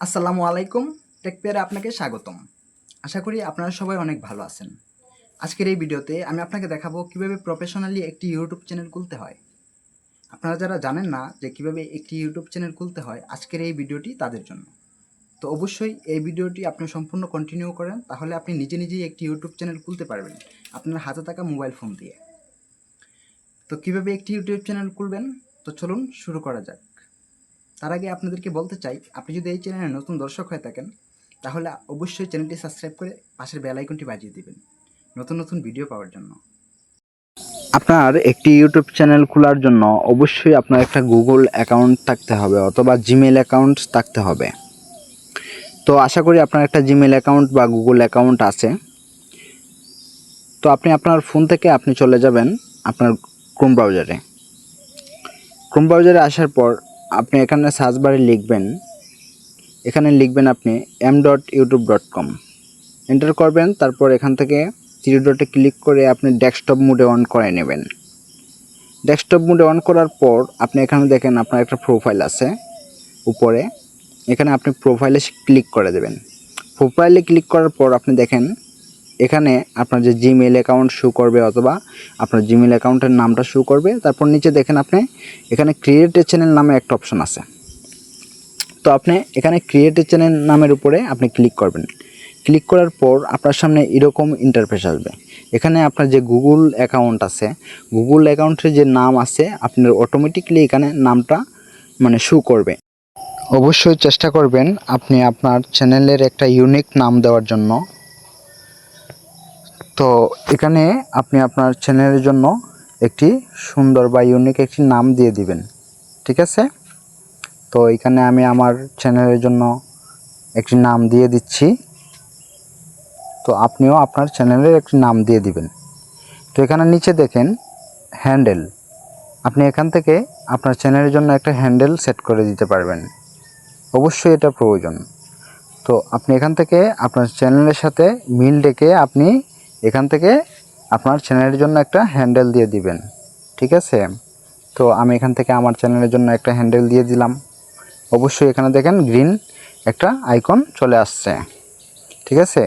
আসসালামু আলাইকুম। টেকপিয়ারে আপনাকে স্বাগতম। আশা করি আপনারা সবাই অনেক ভালো আছেন। আজকের এই ভিডিওতে আমি আপনাকে দেখাবো কিভাবে প্রফেশনালি একটি ইউটিউব চ্যানেল খুলতে হয়। আপনারা যারা জানেন না যে কিভাবে একটি ইউটিউব চ্যানেল খুলতে হয়, আজকের এই ভিডিওটি তাদের জন্য। তো অবশ্যই এই ভিডিওটি আপনি সম্পূর্ণ কন্টিনিউ করেন, তাহলে আপনি নিজে নিজেই একটি ইউটিউব চ্যানেল খুলতে পারবেন আপনার হাতে থাকা মোবাইল ফোন দিয়ে। তো কিভাবে একটি ইউটিউব চ্যানেল খুলবেন, তো চলুন শুরু করা যাক। তার আগে আপনাদেরকে বলতে চাই, আপনি যদি এই চ্যানেলে নতুন দর্শক হয়ে থাকেন তাহলে অবশ্যই চ্যানেলটি সাবস্ক্রাইব করে পাশের বেল আইকনটি বাজিয়ে দিবেন নতুন নতুন ভিডিও পাওয়ার জন্য। আপনার একটি ইউটিউব চ্যানেল খোলার জন্য অবশ্যই আপনার একটা গুগল অ্যাকাউন্ট থাকতে হবে অথবা জিমেল অ্যাকাউন্ট থাকতে হবে। তো আশা করি আপনার একটা জিমেল অ্যাকাউন্ট বা গুগল অ্যাকাউন্ট আছে। তো আপনি আপনার ফোন থেকে আপনি চলে যাবেন আপনার ক্রোম ব্রাউজারে। ক্রোম ব্রাউজারে আসার পর আপনি এখানে সার্চ বারে লিখবেন আপনি m.youtube.com এন্টার করবেন। তারপর এখান থেকে থ্রি ডটে ক্লিক করে আপনি ডেস্কটপ মোডে অন করে নেবেন। ডেস্কটপ মোডে অন করার পর আপনি এখানে দেখেন আপনার একটা প্রোফাইল আছে উপরে, এখানে আপনি প্রোফাইলে ক্লিক করে দেবেন। প্রোফাইলে ক্লিক করার পর আপনি দেখেন এখানে আপনার যে জিমেল অ্যাকাউন্ট শো করবে অথবা আপনার জিমেল অ্যাকাউন্টের নামটা শো করবে। তারপর নিচে দেখেন আপনি এখানে ক্রিয়েট এ চ্যানেল নামে একটা অপশন আছে। তো আপনি এখানে ক্রিয়েট এ চ্যানেল নামের উপরে আপনি ক্লিক করবেন। ক্লিক করার পর আপনার সামনে এরকম ইন্টারফেস আসবে। এখানে আপনার যে গুগল অ্যাকাউন্ট আছে, গুগল অ্যাকাউন্টের যে নাম আছে আপনার অটোমেটিকলি এখানে নামটা শো করবে। অবশ্যই চেষ্টা করবেন আপনি আপনার চ্যানেলের একটা ইউনিক নাম দেওয়ার জন্য। তো এখানে আপনি আপনার চ্যানেলের জন্য একটি সুন্দর বা ইউনিক একটি নাম দিয়ে দিবেন, ঠিক আছে? তো এখানে আমি আমার চ্যানেলের জন্য একটি নাম দিয়ে দিচ্ছি। তো আপনিও আপনার চ্যানেলের একটি নাম দিয়ে দিবেন। তো এখানে নিচে দেখেন হ্যান্ডেল, আপনি এখান থেকে আপনার চ্যানেলের জন্য একটা হ্যান্ডেল সেট করে দিতে পারবেন। অবশ্যই এটা প্রয়োজন। তো আপনি এখান থেকে আপনার চ্যানেলের সাথে মিল রেখে আপনি এখান থেকে আপনার চ্যানেলের জন্য একটা হ্যান্ডেল দিয়ে দিবেন, ঠিক আছে? তো আমি এখান থেকে আমার চ্যানেলের জন্য একটা হ্যান্ডেল দিয়ে দিলাম। অবশ্যই এখানে দেখেন গ্রিন একটা আইকন চলে আসছে, ঠিক আছে?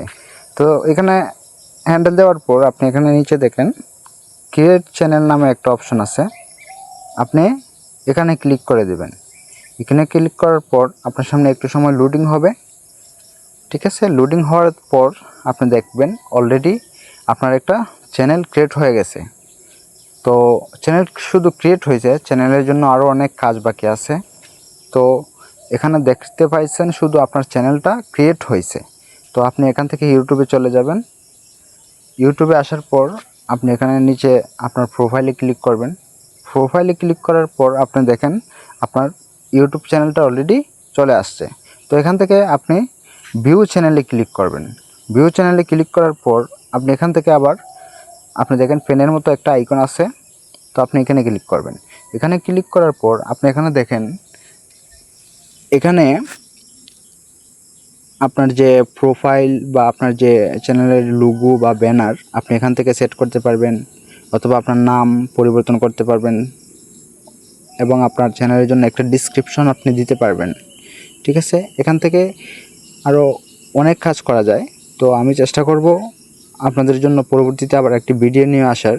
তো এখানে হ্যান্ডেল দেওয়ার পর আপনি এখানে নিচে দেখেন ক্রিয়েট চ্যানেল নামে একটা অপশন আছে, আপনি এখানে ক্লিক করে দেবেন। এখানে ক্লিক করার পর আপনার সামনে একটু সময় লোডিং হবে, ঠিক আছে? লোডিং হওয়ার পর আপনি দেখবেন অলরেডি আপনার একটা চ্যানেল ক্রিয়েট হয়ে গেছে। তো চ্যানেল শুধু ক্রিয়েট হয়েছে, চ্যানেলের জন্য আরও অনেক কাজ বাকি আছে। তো এখানে দেখতে পাইছেন শুধু আপনার চ্যানেলটা ক্রিয়েট হয়েছে। তো আপনি এখান থেকে ইউটিউবে চলে যাবেন। ইউটিউবে আসার পর আপনি এখানে নিচে আপনার প্রোফাইলে ক্লিক করবেন। প্রোফাইলে ক্লিক করার পর আপনি দেখেন আপনার ইউটিউব চ্যানেলটা অলরেডি চলে আসছে। তো এখান থেকে আপনি ভিউ চ্যানেলে ক্লিক করবেন। ভিউ চ্যানেলে ক্লিক করার পর আপনি এখান থেকে আবার আপনি দেখেন পেনের মতো একটা আইকন আছে, তো আপনি এখানে ক্লিক করবেন। এখানে ক্লিক করার পর আপনি এখানে দেখেন এখানে আপনার যে প্রোফাইল বা আপনার যে চ্যানেলের লোগো বা ব্যানার আপনি এখান থেকে সেট করতে পারবেন অথবা আপনার নাম পরিবর্তন করতে পারবেন এবং আপনার চ্যানেলের জন্য একটা ডেসক্রিপশন আপনি দিতে পারবেন, ঠিক আছে? এখান থেকে আরও অনেক কাজ করা যায়। তো আমি চেষ্টা করব আপনাদের জন্য পরবর্তীতে আবার একটি ভিডিও নিয়ে আসার।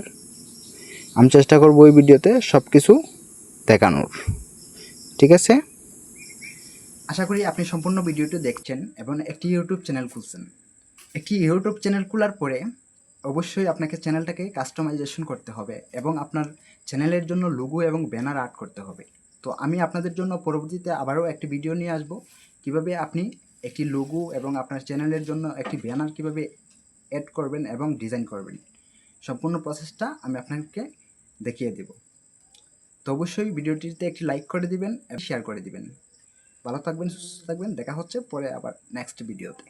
আমি চেষ্টা করব ওই ভিডিওতে সব কিছু দেখানোর, ঠিক আছে? আশা করি আপনি সম্পূর্ণ ভিডিওটি দেখছেন এবং একটি ইউটিউব চ্যানেল খুলছেন। একটি ইউটিউব চ্যানেল খোলার পরে অবশ্যই আপনাকে চ্যানেলটাকে কাস্টমাইজেশন করতে হবে এবং আপনার চ্যানেলের জন্য লোগো এবং ব্যানার আর্ট করতে হবে। তো আমি আপনাদের জন্য পরবর্তীতে আবারও একটি ভিডিও নিয়ে আসব, কিভাবে আপনি একটি লোগো এবং আপনার চ্যানেলের জন্য একটি ব্যানার কিভাবে অ্যাড করবেন এবং ডিজাইন করবেন। সম্পূর্ণ প্রসেসটা আমি আপনাকে দেখিয়ে দেব। তো অবশ্যই ভিডিওটিতে একটি লাইক করে দিবেন এবং শেয়ার করে দিবেন। ভালো থাকবেন, সুস্থ থাকবেন। দেখা হচ্ছে পরে আবার নেক্সট ভিডিওতে।